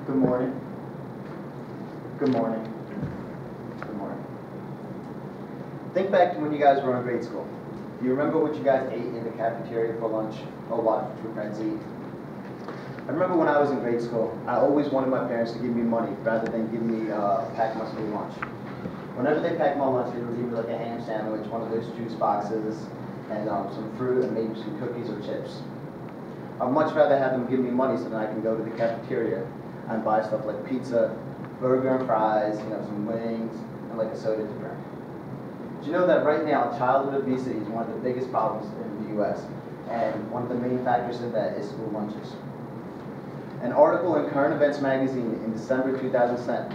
Good morning. Good morning. Good morning. Think back to when you guys were in grade school. Do you remember what you guys ate in the cafeteria for lunch, or what your friends eat? I remember when I was in grade school, I always wanted my parents to give me money rather than give me pack my school lunch. Whenever they packed my lunch, they would give me like a ham sandwich, one of those juice boxes, and some fruit and maybe some cookies or chips. I'd much rather have them give me money so that I can go to the cafeteria and buy stuff like pizza, burger and fries, some wings, and like a soda to drink. Did you know that right now, childhood obesity is one of the biggest problems in the U.S., and one of the main factors in that is school lunches. An article in Current Events magazine in December 2010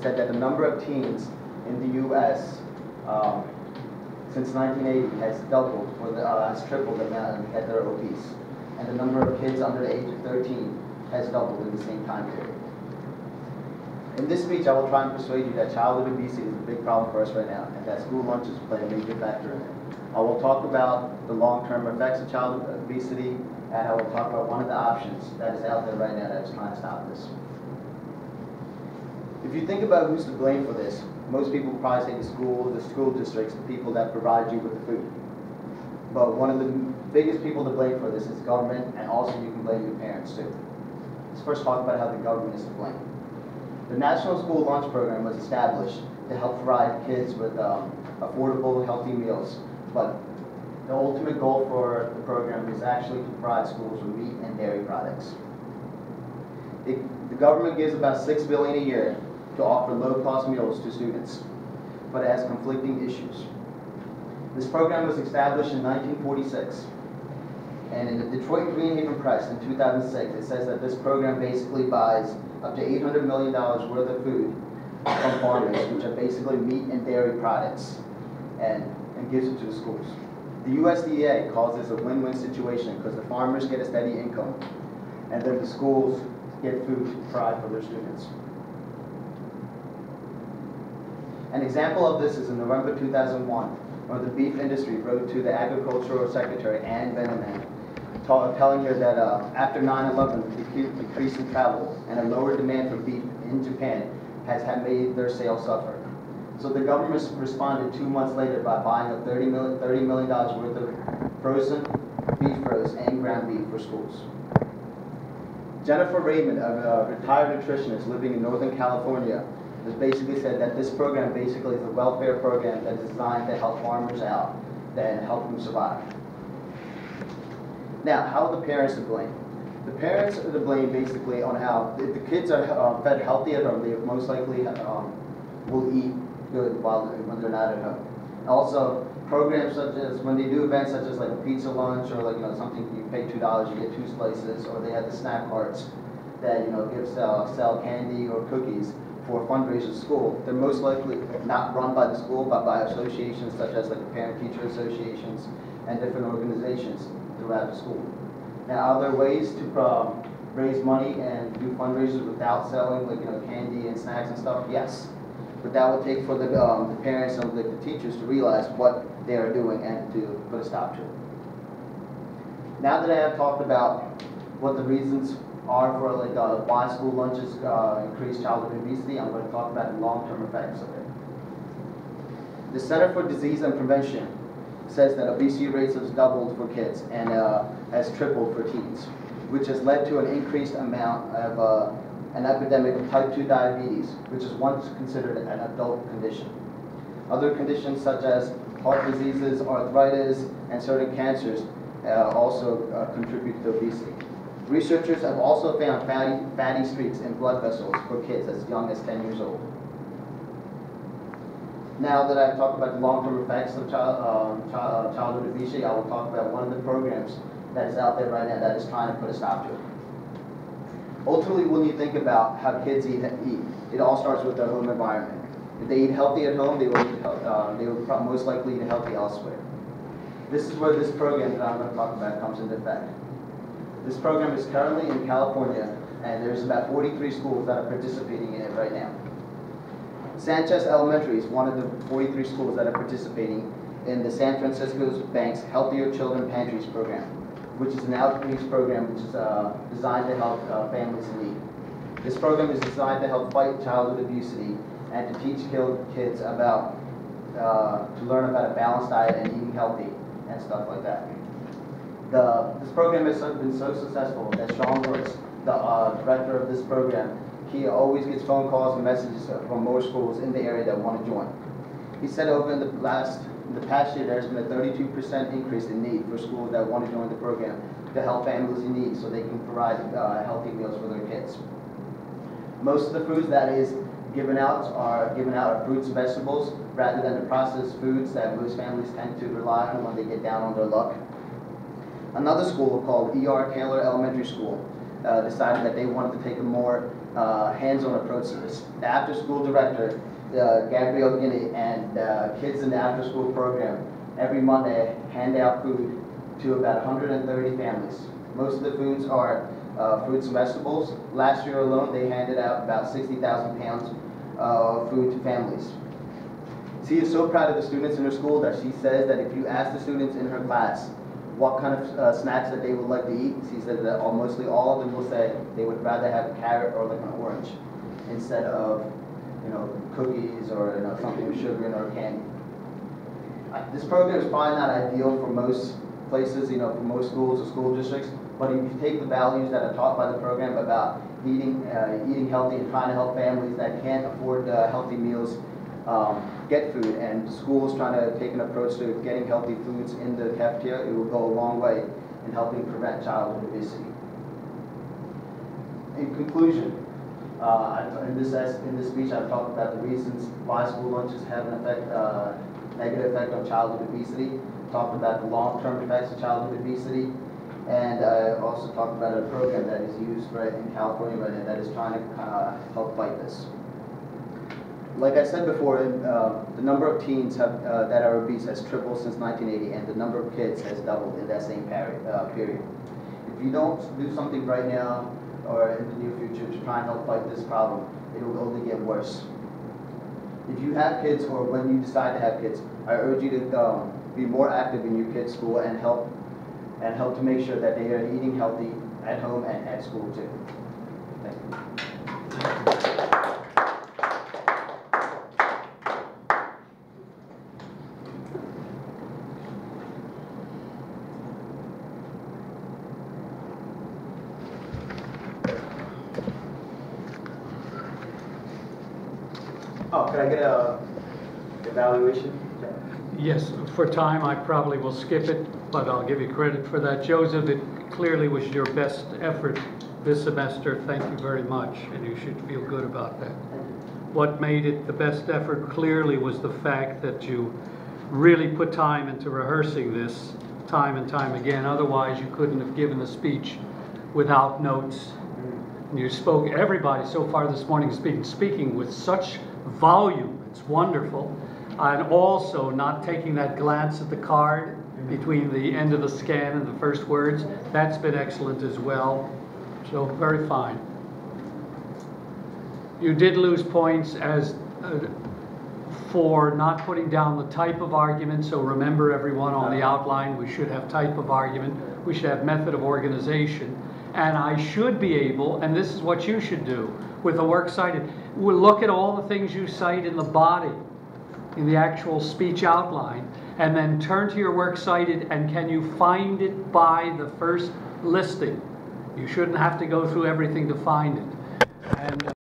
said that the number of teens in the U.S. Since 1980 has doubled, or has tripled the amount that they're obese. And the number of kids under the age of 13 has doubled in the same time period. In this speech, I will try and persuade you that childhood obesity is a big problem for us right now, and that school lunches play a major factor in it. I will talk about the long-term effects of childhood obesity, and I will talk about one of the options that is out there right now that is trying to stop this. If you think about who's to blame for this, most people will probably say the school districts, the people that provide you with the food. But one of the biggest people to blame for this is government, and also you can blame your parents too. Let's first talk about how the government is to blame. The National School Lunch Program was established to help provide kids with affordable, healthy meals. But the ultimate goal for the program is actually to provide schools with meat and dairy products. The government gives about $6 billion a year to offer low-cost meals to students, but it has conflicting issues. This program was established in 1946, and in the Detroit Green Haven Press in 2006, it says that this program basically buys up to $800 million worth of food from farmers, which are basically meat and dairy products, and gives it to the schools. The USDA calls this a win-win situation because the farmers get a steady income, and then the schools get food to provide for their students. An example of this is in November 2001, where the beef industry wrote to the Agricultural Secretary, Ann Veneman, telling her that after 9/11, the decrease in travel and a lower demand for beef in Japan has made their sales suffer. So the government responded 2 months later by buying up $30 million worth of frozen beef roast and ground beef for schools. Jennifer Raymond, a retired nutritionist living in Northern California, has basically said that this program basically is a welfare program that is designed to help farmers out and help them survive. Now, how are the parents to blame? The parents are to blame basically on how, if the kids are fed healthy at home, they most likely will eat good when they're not at home. Also, programs such as, when they do events such as like a pizza lunch or like something you pay $2, you get 2 slices, or they have the snack carts that sell candy or cookies for fundraisers at school. They're most likely not run by the school, but by associations such as like the parent-teacher associations and different organizations throughout the school. Now, are there ways to raise money and do fundraisers without selling candy and snacks and stuff? Yes. But that will take for the parents and the teachers to realize what they are doing and to put a stop to it. Now that I have talked about what the reasons are for why school lunches increase childhood obesity, I'm going to talk about the long-term effects of it. The Center for Disease and Prevention says that obesity rates have doubled for kids and has tripled for teens, which has led to an increased amount of an epidemic of type 2 diabetes, which is once considered an adult condition. Other conditions such as heart diseases, arthritis, and certain cancers also contribute to obesity. Researchers have also found fatty streaks in blood vessels for kids as young as 10 years old. Now that I've talked about the long-term effects of childhood obesity, I will talk about one of the programs that is out there right now that is trying to put a stop to it. Ultimately, when you think about how kids eat, it all starts with their home environment. If they eat healthy at home, they will most likely eat healthy elsewhere. This is where this program that I'm going to talk about comes into effect. This program is currently in California, and there's about 43 schools that are participating in it right now. Sanchez Elementary is one of the 43 schools that are participating in the San Francisco Bank's Healthier Children Pantries program. which is an outreach program which is designed to help families in need. This program is designed to help fight childhood obesity and to teach kids about, to learn about a balanced diet and eating healthy and stuff like that. This program has been so successful that Sean Brooks, the director of this program, he always gets phone calls and messages from more schools in the area that want to join. He said over in the past year there's been a 32% increase in need for schools that want to join the program to help families in need so they can provide healthy meals for their kids. Most of the foods that is given out are fruits and vegetables rather than the processed foods that most families tend to rely on when they get down on their luck. Another school called E.R. Taylor Elementary School decided that they wanted to take a more hands-on approach to this. The after-school director, Gabrielle Guinea, and kids in the after-school program every Monday hand out food to about 130 families. Most of the foods are fruits and vegetables. Last year alone, they handed out about 60,000 pounds of food to families. She is so proud of the students in her school that she says that if you ask the students in her class what kind of snacks that they would like to eat, she says that mostly all of them will say they would rather have a carrot or like an orange instead of, you know, cookies or, you know, something with sugar in or candy. This program is probably not ideal for most places, you know, for most schools or school districts, but if you take the values that are taught by the program about eating healthy and trying to help families that can't afford healthy meals get food, and schools trying to take an approach to getting healthy foods in the cafeteria, it will go a long way in helping prevent childhood obesity. In conclusion, in this speech I've talked about the reasons why school lunches have an negative effect on childhood obesity, talked about the long-term effects of childhood obesity, and I also talked about a program that is used in California right now that is trying to help fight this. Like I said before, the number of teens that are obese has tripled since 1980, and the number of kids has doubled in that same period. If you don't do something right now or in the near future to try and help fight this problem, it will only get worse. If you have kids, or when you decide to have kids, I urge you to be more active in your kids' school and help to make sure that they are eating healthy at home and at school too. Thank you. Oh, could I get a evaluation? Yes, for time I probably will skip it, but I'll give you credit for that. Joseph, it clearly was your best effort this semester. Thank you very much, and you should feel good about that. What made it the best effort clearly was the fact that you really put time into rehearsing this time and time again. Otherwise, you couldn't have given the speech without notes. And you spoke, everybody so far this morning is speaking with such volume. It's wonderful. And also not taking that glance at the card between the end of the scan and the first words. That's been excellent as well. So very fine. You did lose points as for not putting down the type of argument. So remember, everyone, on the outline, we should have type of argument. We should have method of organization. And I should be able, and this is what you should do with the works cited, we'll look at all the things you cite in the body, in the actual speech outline, and then turn to your works cited, and can you find it by the first listing? You shouldn't have to go through everything to find it. And